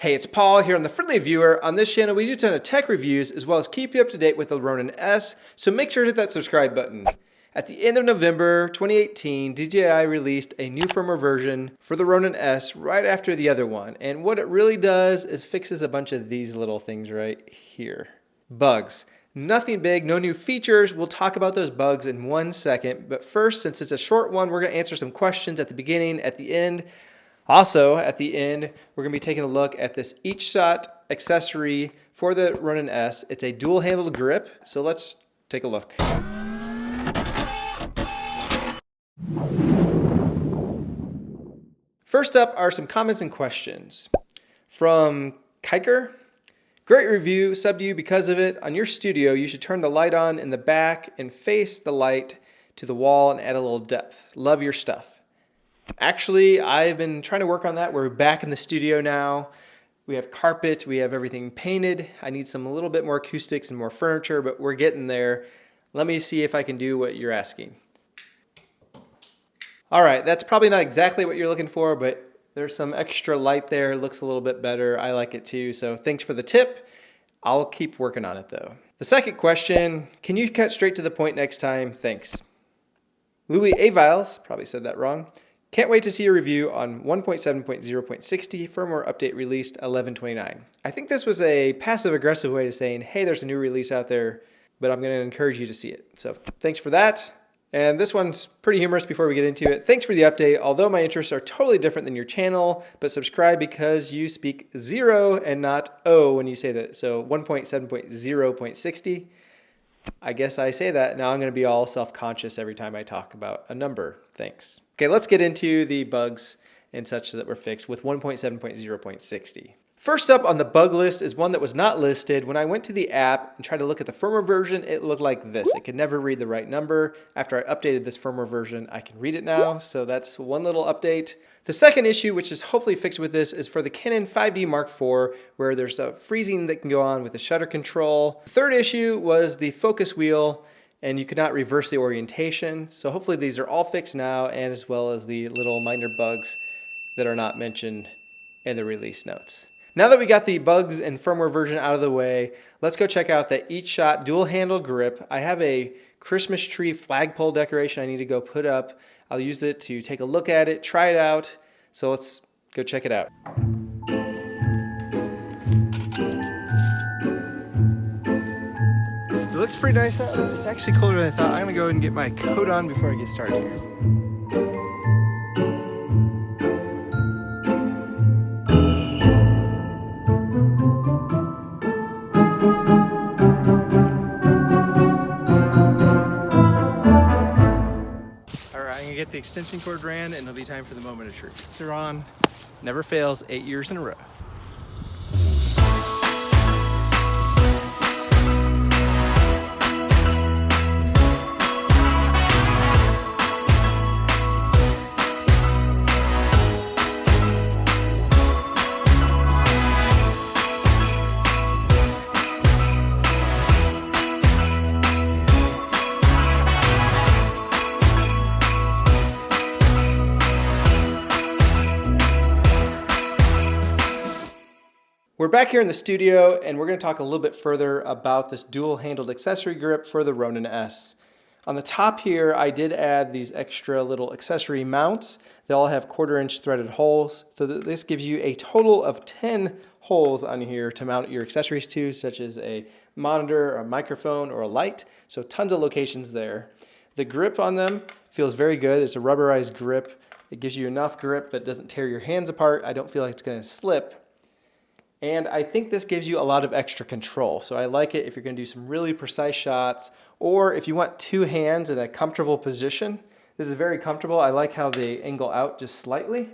Hey, it's Paul here on The Friendly Viewer. On this channel, we do a ton of tech reviews as well as keep you up to date with the Ronin-S, so make sure to hit that subscribe button. At the end of November 2018, DJI released a new firmware version for the Ronin-S right after the other one, and what it really does is fixes a bunch of these little things right here. Bugs. Nothing big, no new features. We'll talk about those bugs in 1 second, but first, since it's a short one, we're going to answer some questions at the beginning, at the end. Also, at the end, we're going to be taking a look at this Eachshot accessory for the Ronin-S. It's a dual-handled grip, so let's take a look. First up are some comments and questions. From Kiker. Great review, subbed to you because of it. On your studio, you should turn the light on in the back and face the light to the wall and add a little depth. Love your stuff. Actually, I've been trying to work on that. We're back in the studio now. We have carpet, we have everything painted. I need a little bit more acoustics and more furniture, but we're getting there. Let me see if I can do what you're asking. All right, that's probably not exactly what you're looking for, but there's some extra light there. It looks a little bit better. I like it too, so thanks for the tip. I'll keep working on it though. The second question, can you cut straight to the point next time? Thanks. Louis Aviles, probably said that wrong. Can't wait to see your review on 1.7.0.60 firmware update released 11/29. I think this was a passive-aggressive way of saying, hey, there's a new release out there, but I'm going to encourage you to see it. So thanks for that. And this one's pretty humorous before we get into it. Thanks for the update. Although my interests are totally different than your channel, but subscribe because you speak 0 and not O when you say that. So 1.7.0.60. I guess I say that. Now I'm going to be all self-conscious every time I talk about a number. Thanks. Okay, let's get into the bugs and such that were fixed with 1.7.0.60. First up on the bug list is one that was not listed. When I went to the app and tried to look at the firmware version, it looked like this. It could never read the right number. After I updated this firmware version, I can read it now. So that's one little update. The second issue, which is hopefully fixed with this, is for the Canon 5D Mark IV, where there's a freezing that can go on with the shutter control. The third issue was the focus wheel, and you could not reverse the orientation. So hopefully these are all fixed now, and as well as the little minor bugs that are not mentioned in the release notes. Now that we got the bugs and firmware version out of the way, let's go check out the Eachshot dual handle grip. I have a Christmas tree flagpole decoration I need to go put up. I'll use it to take a look at it, try it out. So let's go check it out. It looks pretty nice out. It's actually colder than I thought. I'm gonna go ahead and get my coat on before I get started here. Get the extension cord ran and it'll be time for the moment of truth. They're on, never fails, 8 years in a row. We're back here in the studio and we're going to talk a little bit further about this dual-handled accessory grip for the Ronin-S. On the top here, I did add these extra little accessory mounts. They all have 1/4-inch threaded holes, so that this gives you a total of 10 holes on here to mount your accessories to, such as a monitor, a microphone, or a light. So tons of locations there. The grip on them feels very good. It's a rubberized grip. It gives you enough grip that doesn't tear your hands apart. I don't feel like it's going to slip. And I think this gives you a lot of extra control. So I like it if you're going to do some really precise shots, or if you want two hands in a comfortable position. This is very comfortable. I like how they angle out just slightly.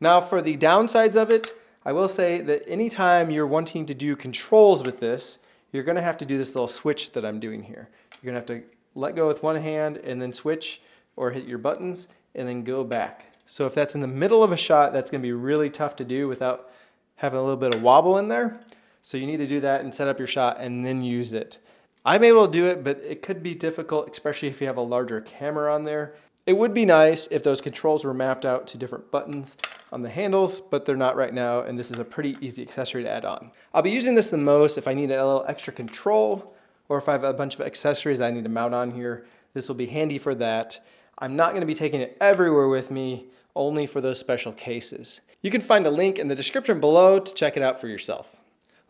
Now for the downsides of it, I will say that anytime you're wanting to do controls with this, you're going to have to do this little switch that I'm doing here. You're going to have to let go with one hand and then switch or hit your buttons and then go back. So if that's in the middle of a shot, that's going to be really tough to do without having a little bit of wobble in there. So you need to do that and set up your shot and then use it. I'm able to do it, but it could be difficult, especially if you have a larger camera on there. It would be nice if those controls were mapped out to different buttons. on the handles, but they're not right now, and this is a pretty easy accessory to add on. I'll be using this the most if I need a little extra control, or if I have a bunch of accessories I need to mount on here. This will be handy for that. I'm not gonna be taking it everywhere with me, only for those special cases. You can find a link in the description below to check it out for yourself.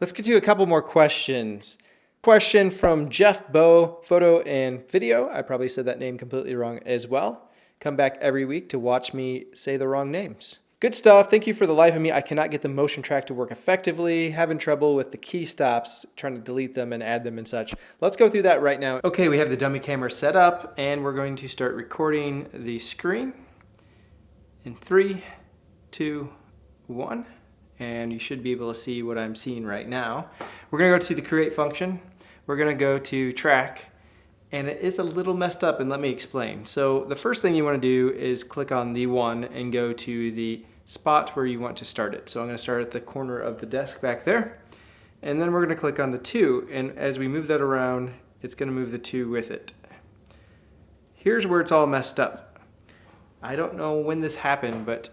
Let's get to a couple more questions. Question from Jeff Bow, Photo and Video. I probably said that name completely wrong as well. Come back every week to watch me say the wrong names. Good stuff. Thank you. For the life of me, I cannot get the motion track to work effectively. Having trouble with the key stops, trying to delete them and add them and such. Let's go through that right now. Okay, we have the dummy camera set up, and we're going to start recording the screen in 3, 2, 1. And you should be able to see what I'm seeing right now. We're going to go to the create function. We're going to go to track, and it is a little messed up, and let me explain. So the first thing you want to do is click on the 1 and go to the spot where you want to start it. So I'm going to start at the corner of the desk back there, and then we're going to click on the 2, and as we move that around, it's going to move the 2 with it. Here's where it's all messed up. I don't know when this happened, but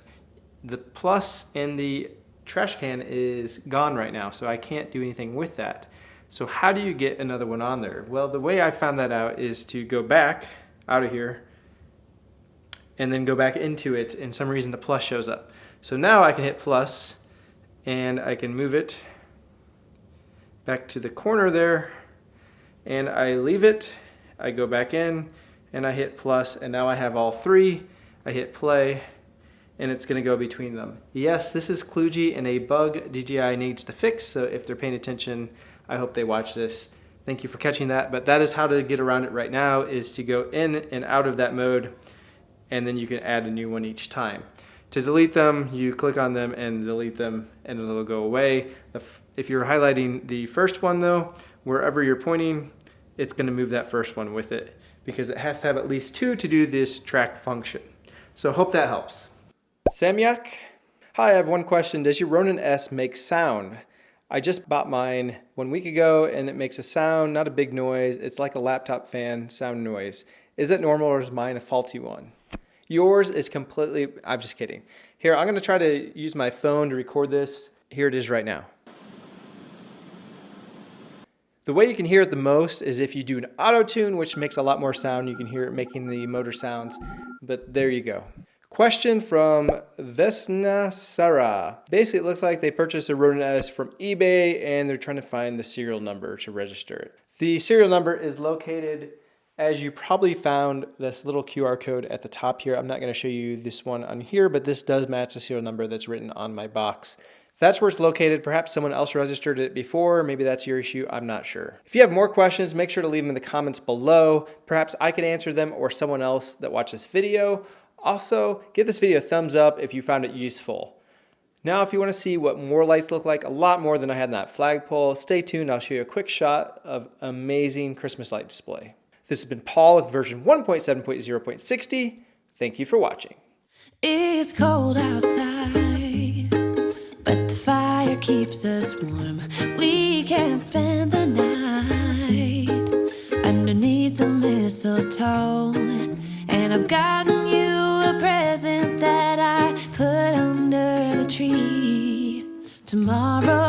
the plus in the trash can is gone right now, so I can't do anything with that. So how do you get another one on there? Well, the way I found that out is to go back out of here and then go back into it, and some reason the plus shows up. So now I can hit plus and I can move it back to the corner there, and I leave it, I go back in and I hit plus, and now I have all 3. I hit play and it's going to go between them. Yes, this is kludgy and a bug DJI needs to fix, so if they're paying attention, I hope they watch this. Thank you for catching that, but that is how to get around it right now, is to go in and out of that mode, and then you can add a new one each time. To delete them, you click on them and delete them, and it'll go away. If you're highlighting the first one though, wherever you're pointing, it's going to move that first one with it, because it has to have at least 2 to do this track function. So hope that helps. Samyak, hi, I have one question. Does your Ronin-S make sound? I just bought mine 1 week ago and it makes a sound, not a big noise. It's like a laptop fan sound noise. Is it normal, or is mine a faulty one? Yours is completely, I'm just kidding. Here, I'm gonna try to use my phone to record this. Here it is right now. The way you can hear it the most is if you do an auto tune, which makes a lot more sound. You can hear it making the motor sounds, but there you go. Question from Vesna Sarah. Basically, it looks like they purchased a Ronin-S from eBay and they're trying to find the serial number to register it. The serial number is located, as you probably found, this little QR code at the top here. I'm not going to show you this one on here, but this does match the serial number that's written on my box. That's where it's located. Perhaps someone else registered it before. Maybe that's your issue. I'm not sure. If you have more questions, make sure to leave them in the comments below. Perhaps I can answer them, or someone else that watched this video. Also, give this video a thumbs up if you found it useful. Now, if you want to see what more lights look like, a lot more than I had in that flagpole, stay tuned. I'll show you a quick shot of amazing Christmas light display. This has been Paul with version 1.7.0.60. Thank you for watching. It's cold outside, but the fire keeps us warm. We can spend the night underneath the mistletoe, and I've gotten you a present that I put under the tree. Tomorrow